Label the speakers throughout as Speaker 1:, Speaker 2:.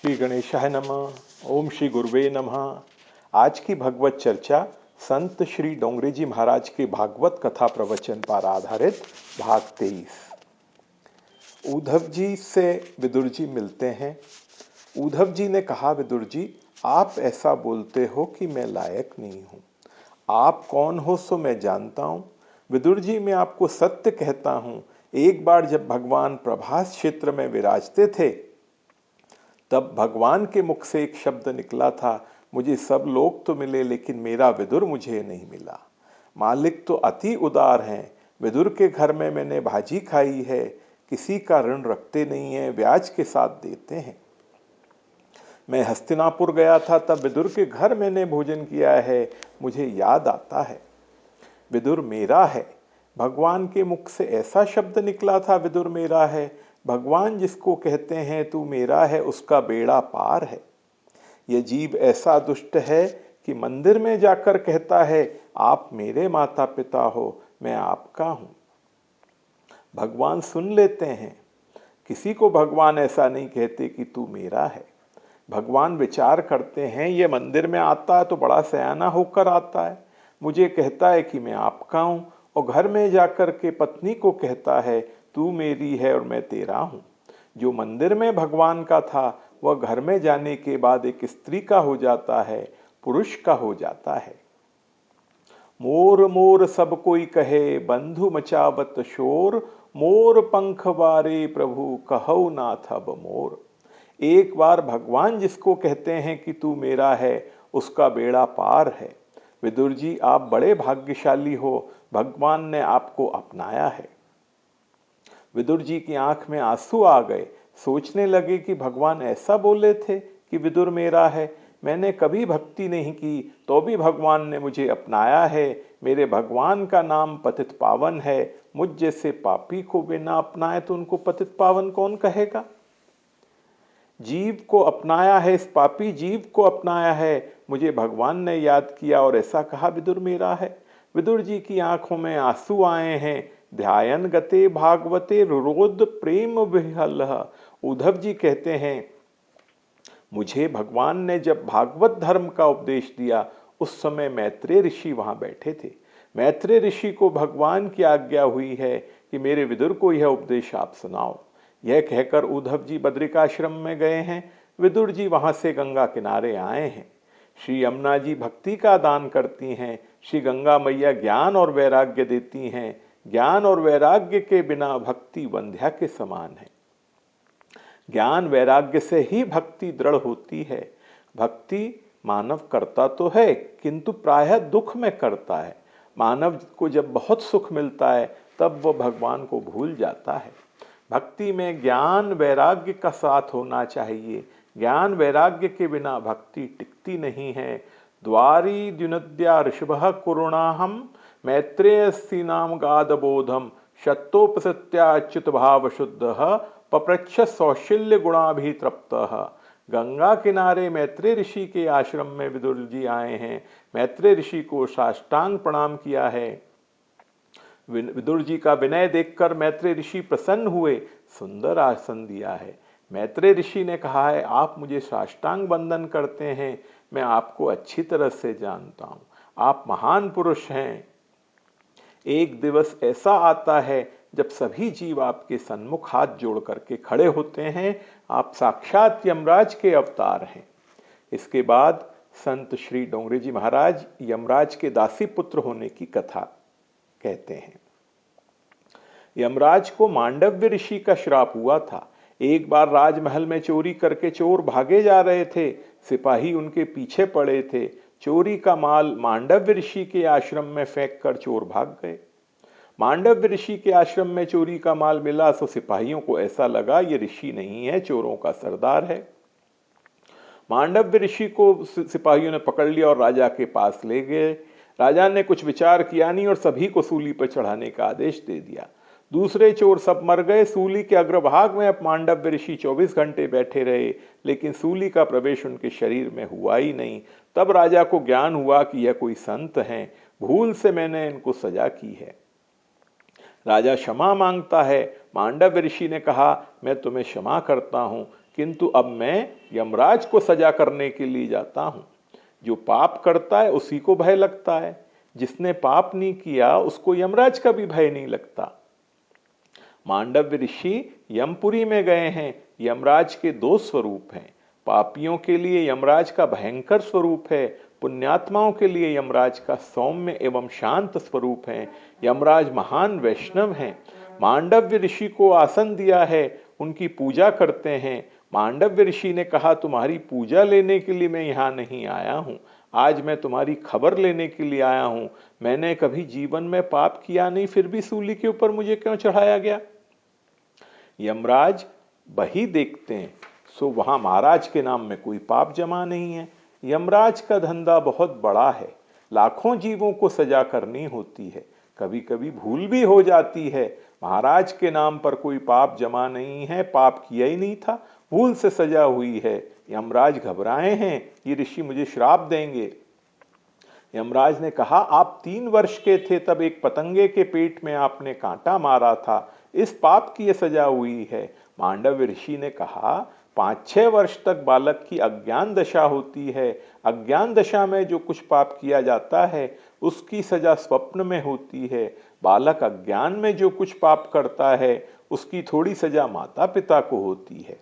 Speaker 1: श्री गणेशाय नमः। ओम श्री गुरुवे नमः। आज की भगवत चर्चा संत श्री डोंगरे जी महाराज के भागवत कथा प्रवचन पर आधारित भाग 23। उद्धव जी से विदुर जी मिलते हैं। उद्धव जी ने कहा, विदुर जी आप ऐसा बोलते हो कि मैं लायक नहीं हूँ। आप कौन हो सो मैं जानता हूँ। विदुर जी मैं आपको सत्य कहता हूँ, एक बार जब भगवान प्रभास क्षेत्र में विराजते थे तब भगवान के मुख से एक शब्द निकला था, मुझे सब लोग तो मिले लेकिन मेरा विदुर मुझे नहीं मिला। मालिक तो अति उदार हैं, विदुर के घर में मैंने भाजी खाई है, किसी का ऋण रखते नहीं है, ब्याज के साथ देते हैं। मैं हस्तिनापुर गया था तब विदुर के घर मैंने भोजन किया है, मुझे याद आता है विदुर मेरा है। भगवान के मुख से ऐसा शब्द निकला था, विदुर मेरा है। भगवान जिसको कहते हैं तू मेरा है, उसका बेड़ा पार है। यह जीव ऐसा दुष्ट है कि मंदिर में जाकर कहता है आप मेरे माता पिता हो, मैं आपका हूं। भगवान सुन लेते हैं, किसी को भगवान ऐसा नहीं कहते कि तू मेरा है। भगवान विचार करते हैं, ये मंदिर में आता है तो बड़ा सयाना होकर आता है, मुझे कहता है कि मैं आपका हूं, और घर में जाकर के पत्नी को कहता है तू मेरी है और मैं तेरा हूं। जो मंदिर में भगवान का था वह घर में जाने के बाद एक स्त्री का हो जाता है, पुरुष का हो जाता है। मोर मोर सब कोई कहे, बंधु मचावत शोर, मोर पंख बारे प्रभु कहौ नाथ अब मोर। एक बार भगवान जिसको कहते हैं कि तू मेरा है, उसका बेड़ा पार है। विदुर जी आप बड़े भाग्यशाली हो, भगवान ने आपको अपनाया है। विदुर जी की आंख में आंसू आ गए, सोचने लगे कि भगवान ऐसा बोले थे कि विदुर मेरा है। मैंने कभी भक्ति नहीं की तो भी भगवान ने मुझे अपनाया है। मेरे भगवान का नाम पतित पावन है, मुझ जैसे पापी को बिना अपनाए तो उनको पतित पावन कौन कहेगा। जीव को अपनाया है, इस पापी जीव को अपनाया है। मुझे भगवान ने याद किया और ऐसा कहा विदुर मेरा है। विदुर जी की आंखों में आंसू आए हैं। ध्यान गते भागवते रुरोध प्रेम विहल। उद्धव जी कहते हैं, मुझे भगवान ने जब भागवत धर्म का उपदेश दिया उस समय मैत्रेय ऋषि वहां बैठे थे। मैत्रेय ऋषि को भगवान की आज्ञा हुई है कि मेरे विदुर को यह उपदेश आप सुनाओ। यह कहकर उद्धव जी बद्रिकाश्रम में गए हैं। विदुर जी वहां से गंगा किनारे आए हैं। श्री यमुना जी भक्ति का दान करती हैं, श्री गंगा मैया ज्ञान और वैराग्य देती हैं। ज्ञान और वैराग्य के बिना भक्ति वंध्या के समान है। ज्ञान वैराग्य से ही भक्ति दृढ़ होती है। भक्ति मानव करता तो है किंतु प्रायः दुख में करता है। मानव को जब बहुत सुख मिलता है तब वह भगवान को भूल जाता है। भक्ति में ज्ञान वैराग्य का साथ होना चाहिए। ज्ञान वैराग्य के बिना भक्ति टिकती नहीं है। द्वारी द्युनद्या ऋषभः कुरुणाहम, मैत्रेयस्ति नाम गादबोधम, शतोपसत्याच्युत भाव शुद्ध, पप्रच्छ सौशील्य गुणाभितृप्त। गंगा किनारे मैत्रेय ऋषि के आश्रम में विदुर जी आए हैं। मैत्रेय ऋषि को साष्टांग प्रणाम किया है। विदुर जी का विनय देखकर मैत्रेय ऋषि प्रसन्न हुए, सुंदर आसन दिया है। मैत्रेय ऋषि ने कहा है, आप मुझे साष्टांग वंदन करते हैं, मैं आपको अच्छी तरह से जानता हूं, आप महान पुरुष हैं। एक दिवस ऐसा आता है जब सभी जीव आपके सन्मुख हाथ जोड़ करके खड़े होते हैं। आप साक्षात यमराज के अवतार हैं। इसके बाद संत श्री डोंगरे जी महाराज यमराज के दासी पुत्र होने की कथा कहते हैं। यमराज को मांडव्य ऋषि का श्राप हुआ था। एक बार राजमहल में चोरी करके चोर भागे जा रहे थे। सिपाही उनके पीछे पड़े थे। चोरी का माल मांडव्य ऋषि के आश्रम में फेंक कर चोर भाग गए। मांडव्य ऋषि के आश्रम में चोरी का माल मिला तो सिपाहियों को ऐसा लगा ये ऋषि नहीं है, चोरों का सरदार है। मांडव्य ऋषि को सिपाहियों ने पकड़ लिया और राजा के पास ले गए। राजा ने कुछ विचार किया नहीं और सभी को सूली पर चढ़ाने का आदेश दे दिया। दूसरे चोर सब मर गए। सूली के अग्रभाग में अब मांडव्य ऋषि 24 घंटे बैठे रहे, लेकिन सूली का प्रवेश उनके शरीर में हुआ ही नहीं। तब राजा को ज्ञान हुआ कि यह कोई संत हैं, भूल से मैंने इनको सजा की है। राजा क्षमा मांगता है। मांडव्य ऋषि ने कहा, मैं तुम्हें क्षमा करता हूं, किंतु अब मैं यमराज को सजा करने के लिए जाता हूं। जो पाप करता है उसी को भय लगता है, जिसने पाप नहीं किया उसको यमराज का भी भय नहीं लगता। मांडव्य ऋषि यमपुरी में गए हैं। यमराज के दो स्वरूप हैं। पापियों के लिए यमराज का भयंकर स्वरूप है, पुण्यात्माओं के लिए यमराज का सौम्य एवं शांत स्वरूप है। यमराज महान वैष्णव हैं। मांडव्य ऋषि को आसन दिया है, उनकी पूजा करते हैं। मांडव्य ऋषि ने कहा, तुम्हारी पूजा लेने के लिए मैं यहाँ नहीं आया हूँ, आज मैं तुम्हारी खबर लेने के लिए आया हूँ। मैंने कभी जीवन में पाप किया नहीं, फिर भी सूली के ऊपर मुझे क्यों चढ़ाया गया? यमराज बही देखते हैं, सो वहां महाराज के नाम में कोई पाप जमा नहीं है। यमराज का धंधा बहुत बड़ा है, लाखों जीवों को सजा करनी होती है, कभी कभी भूल भी हो जाती है। महाराज के नाम पर कोई पाप जमा नहीं है, पाप किया ही नहीं था, भूल से सजा हुई है। यमराज घबराए हैं, ये ऋषि मुझे श्राप देंगे। यमराज ने कहा, आप 3 वर्ष के थे तब एक पतंगे के पेट में आपने कांटा मारा था, इस पाप की यह सजा हुई है। मांडव्य ऋषि ने कहा, 5-6 वर्ष तक बालक की अज्ञान दशा होती है। अज्ञान दशा में जो कुछ पाप किया जाता है उसकी सजा स्वप्न में होती है। बालक अज्ञान में जो कुछ पाप करता है उसकी थोड़ी सजा माता पिता को होती है।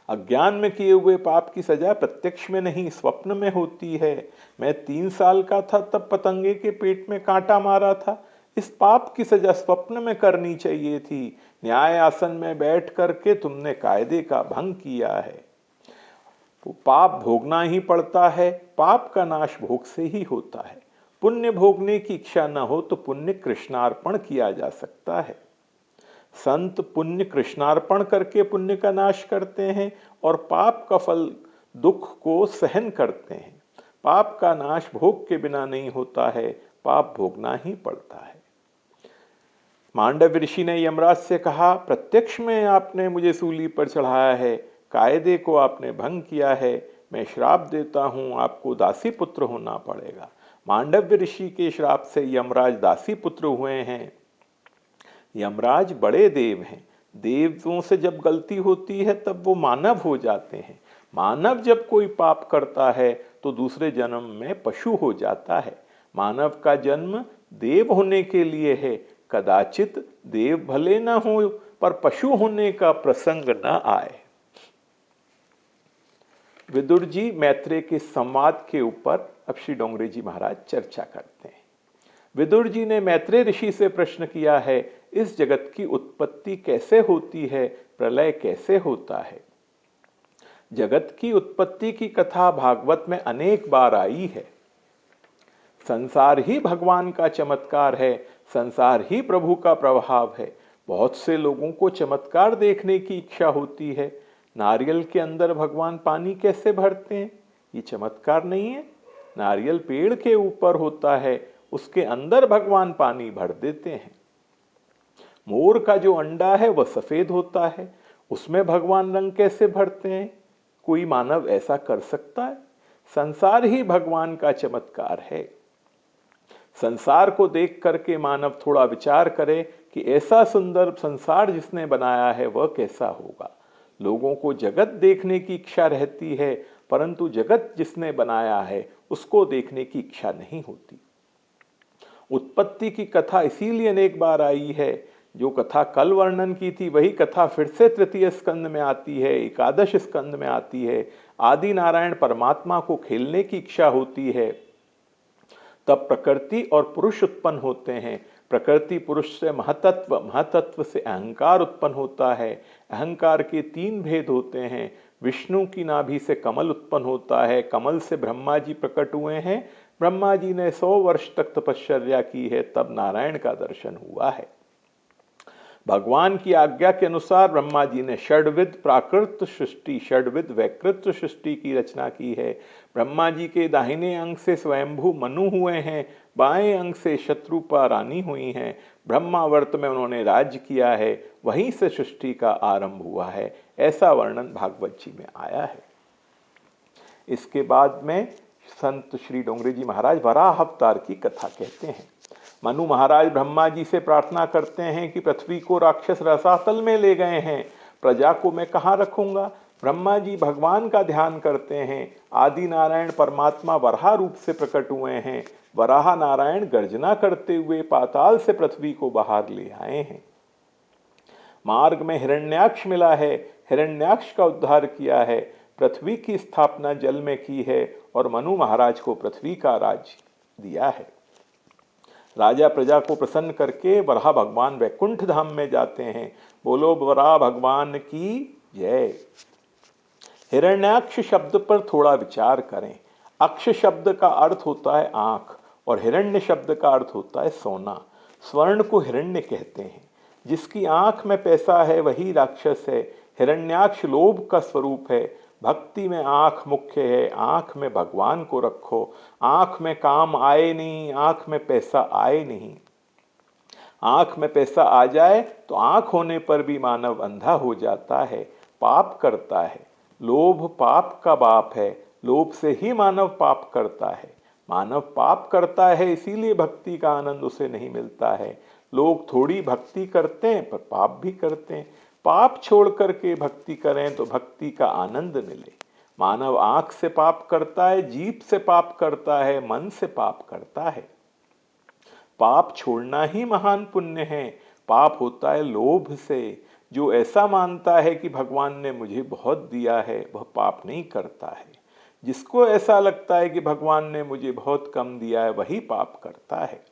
Speaker 1: अज्ञान में किए हुए पाप की सजा प्रत्यक्ष में नहीं, स्वप्न में होती है। मैं 3 साल का था तब पतंगे के पेट में कांटा मारा था, इस पाप की सजा स्वप्न में करनी चाहिए थी। न्याय आसन में बैठ करके तुमने कायदे का भंग किया है। तो पाप भोगना ही पड़ता है, पाप का नाश भोग से ही होता है। पुण्य भोगने की इच्छा न हो तो पुण्य कृष्णार्पण किया जा सकता है। संत पुण्य कृष्णार्पण करके पुण्य का नाश करते हैं और पाप का फल दुख को सहन करते हैं। पाप का नाश भोग के बिना नहीं होता है, पाप भोगना ही पड़ता है। मांडव्य ऋषि ने यमराज से कहा, प्रत्यक्ष में आपने मुझे सूली पर चढ़ाया है, कायदे को आपने भंग किया है, मैं श्राप देता हूं, आपको दासी पुत्र होना पड़ेगा। मांडव्य ऋषि के श्राप से यमराज दासी पुत्र हुए हैं। यमराज बड़े देव हैं, देवों से जब गलती होती है तब वो मानव हो जाते हैं। मानव जब कोई पाप करता है तो दूसरे जन्म में पशु हो जाता है। मानव का जन्म देव होने के लिए है, कदाचित देव भले न हो पर पशु होने का प्रसंग न आए। विदुर जी मैत्रेय के संवाद के ऊपर अब श्री डोंगरे जी महाराज चर्चा करते हैं। विदुर जी ने मैत्रेय ऋषि से प्रश्न किया है, इस जगत की उत्पत्ति कैसे होती है, प्रलय कैसे होता है? जगत की उत्पत्ति की कथा भागवत में अनेक बार आई है। संसार ही भगवान का चमत्कार है, संसार ही प्रभु का प्रभाव है। बहुत से लोगों को चमत्कार देखने की इच्छा होती है। नारियल के अंदर भगवान पानी कैसे भरते हैं? ये चमत्कार नहीं है। नारियल पेड़ के ऊपर होता है, उसके अंदर भगवान पानी भर देते हैं। मोर का जो अंडा है वह सफेद होता है, उसमें भगवान रंग कैसे भरते हैं? कोई मानव ऐसा कर सकता है? संसार ही भगवान का चमत्कार है। संसार को देख करके मानव थोड़ा विचार करे कि ऐसा सुंदर संसार जिसने बनाया है वह कैसा होगा। लोगों को जगत देखने की इच्छा रहती है, परंतु जगत जिसने बनाया है उसको देखने की इच्छा नहीं होती। उत्पत्ति की कथा इसीलिए अनेक बार आई है। जो कथा कल वर्णन की थी वही कथा फिर से तृतीय स्कंद में आती है, एकादश स्कंद में आती है। आदि नारायण परमात्मा को खेलने की इच्छा होती है, तब प्रकृति और पुरुष उत्पन्न होते हैं। प्रकृति पुरुष से महतत्व, महतत्व से अहंकार उत्पन्न होता है। अहंकार के 3 भेद होते हैं। विष्णु की नाभि से कमल उत्पन्न होता है, कमल से ब्रह्मा जी प्रकट हुए हैं। ब्रह्मा जी ने 100 वर्ष तक तपश्चर्या की है, तब नारायण का दर्शन हुआ है। भगवान की आज्ञा के अनुसार ब्रह्मा जी ने षड्विध प्राकृत सृष्टि, षड्विध वैकृत सृष्टि की रचना की है। ब्रह्मा जी के दाहिने अंग से स्वयंभू मनु हुए हैं, बाएं अंग से शत्रुपा रानी हुई हैं। ब्रह्मावर्त में उन्होंने राज्य किया है, वहीं से सृष्टि का आरंभ हुआ है। ऐसा वर्णन भागवत जी में आया है। इसके बाद में संत श्री डोंगरे जी महाराज वराह अवतार की कथा कहते हैं। मनु महाराज ब्रह्मा जी से प्रार्थना करते हैं कि पृथ्वी को राक्षस रसातल में ले गए हैं, प्रजा को मैं कहाँ रखूंगा। ब्रह्मा जी भगवान का ध्यान करते हैं। आदि नारायण परमात्मा वराह रूप से प्रकट हुए हैं। वराह नारायण गर्जना करते हुए पाताल से पृथ्वी को बाहर ले आए हैं। मार्ग में हिरण्याक्ष मिला है, हिरण्याक्ष का उद्धार किया है। पृथ्वी की स्थापना जल में की है और मनु महाराज को पृथ्वी का राज दिया है। राजा प्रजा को प्रसन्न करके वराह भगवान वैकुंठ धाम में जाते हैं। बोलो वराह भगवान की जय। हिरण्याक्ष शब्द पर थोड़ा विचार करें। अक्ष शब्द का अर्थ होता है आंख और हिरण्य शब्द का अर्थ होता है सोना। स्वर्ण को हिरण्य कहते हैं। जिसकी आंख में पैसा है वही राक्षस है। हिरण्याक्ष लोभ का स्वरूप है। भक्ति में आंख मुख्य है। आंख में भगवान को रखो। आंख में काम आए नहीं, आंख में पैसा आए नहीं। आंख में पैसा आ जाए तो आंख होने पर भी मानव अंधा हो जाता है, पाप करता है। लोभ पाप का बाप है। लोभ से ही मानव पाप करता है। मानव पाप करता है, इसीलिए भक्ति का आनंद उसे नहीं मिलता है। लोग थोड़ी भक्ति करते हैं पर पाप भी करते हैं। पाप छोड़ करके भक्ति करें तो भक्ति का आनंद मिले। मानव आंख से पाप करता है, जीभ से पाप करता है, मन से पाप करता है। पाप छोड़ना ही महान पुण्य है। पाप होता है लोभ से। जो ऐसा मानता है कि भगवान ने मुझे बहुत दिया है वह पाप नहीं करता है। जिसको ऐसा लगता है कि भगवान ने मुझे बहुत कम दिया है वही पाप करता है।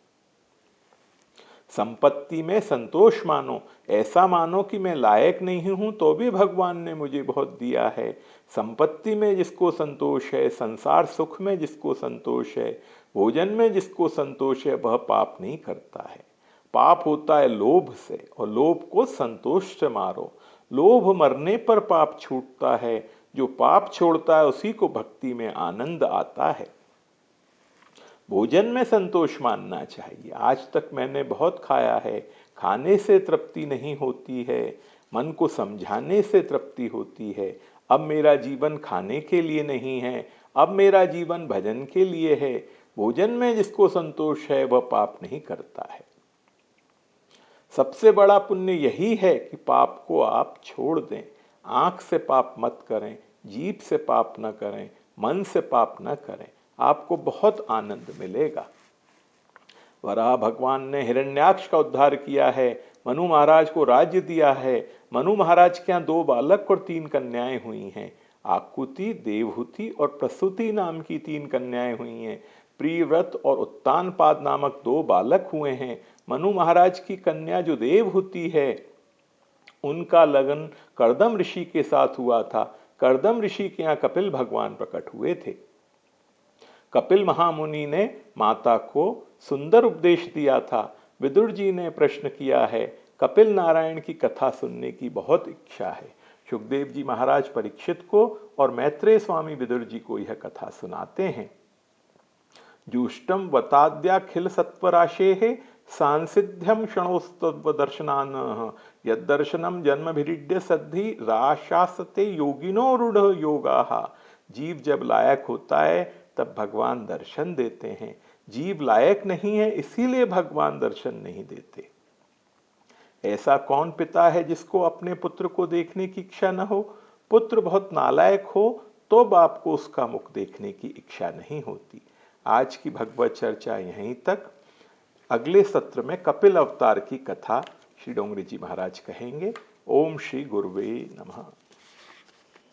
Speaker 1: संपत्ति में संतोष मानो। ऐसा मानो कि मैं लायक नहीं हूं तो भी भगवान ने मुझे बहुत दिया है। संपत्ति में जिसको संतोष है, संसार सुख में जिसको संतोष है, भोजन में जिसको संतोष है वह पाप नहीं करता है। पाप होता है लोभ से और लोभ को संतोष से मारो। लोभ मरने पर पाप छूटता है। जो पाप छोड़ता है उसी को भक्ति में आनंद आता है। भोजन में संतोष मानना चाहिए। आज तक मैंने बहुत खाया है, खाने से तृप्ति नहीं होती है। मन को समझाने से तृप्ति होती है। अब मेरा जीवन खाने के लिए नहीं है, अब मेरा जीवन भजन के लिए है। भोजन में जिसको संतोष है वह पाप नहीं करता है। सबसे बड़ा पुण्य यही है कि पाप को आप छोड़ दें। आंख से पाप मत करें, जीभ से पाप न करें, मन से पाप न करें। आपको बहुत आनंद मिलेगा। वराह भगवान ने हिरण्याक्ष का उद्धार किया है। मनु महाराज को राज्य दिया है। मनु महाराज के यहाँ 2 बालक और 3 कन्याएं हुई हैं। आकुति, देवहूति और प्रसूति नाम की 3 कन्याएं हुई हैं। प्रियव्रत और उत्तानपाद नामक 2 बालक हुए हैं। मनु महाराज की कन्या जो देवहूति है उनका लगन कर्दम ऋषि के साथ हुआ था। कर्दम ऋषि के यहाँ कपिल भगवान प्रकट हुए थे। कपिल महामुनि ने माता को सुंदर उपदेश दिया था। विदुर जी ने प्रश्न किया है। कपिल नारायण की कथा सुनने की बहुत इच्छा है। सुखदेव जी महाराज परीक्षित को और मैत्रेय स्वामी विदुर जी को यह कथा सुनाते हैं। जुष्टम वताद्याखिल सत्वराशे सांसिध्यम क्षणोस्तव दर्शनान यदर्शनम जन्मभिरीड्य सद्धि राशासते योगिनो रूढ़ योगा। जीव जब लायक होता है तब भगवान दर्शन देते हैं। जीव लायक नहीं है इसीलिए भगवान दर्शन नहीं देते। ऐसा कौन पिता है जिसको अपने पुत्र को देखने की इच्छा न हो। पुत्र बहुत नालायक हो तो बाप को उसका मुख देखने की इच्छा नहीं होती। आज की भगवत चर्चा यहीं तक। अगले सत्र में कपिल अवतार की कथा श्री डोंगरी जी महाराज कहेंगे। ओम श्री गुरुवे नमः।